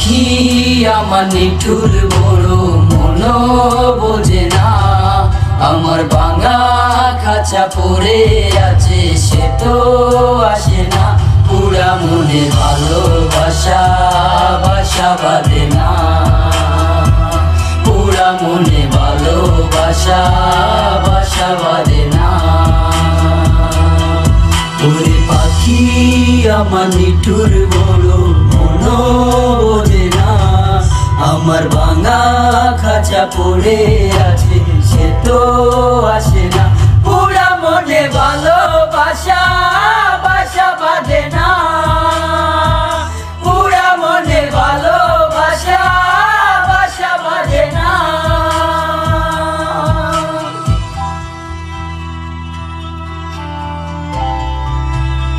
পাখি আমার নিঠুর বড় মন বোঝে না, আমার ভাঙা খাঁচা পড়ে আছে সে তো আসে না। পুরা মনে ভালোবাসা বাসা বাঁধে না, পুরা মনে ভালোবাসা বাসা বাঁধে না। ওরে পাখি আমার নিঠুর বড় মন বোঝে না, আমার ভাঙা খাঁচা পড়ে আছে সে তো আসে না। পুরা মনে ভালোবাসা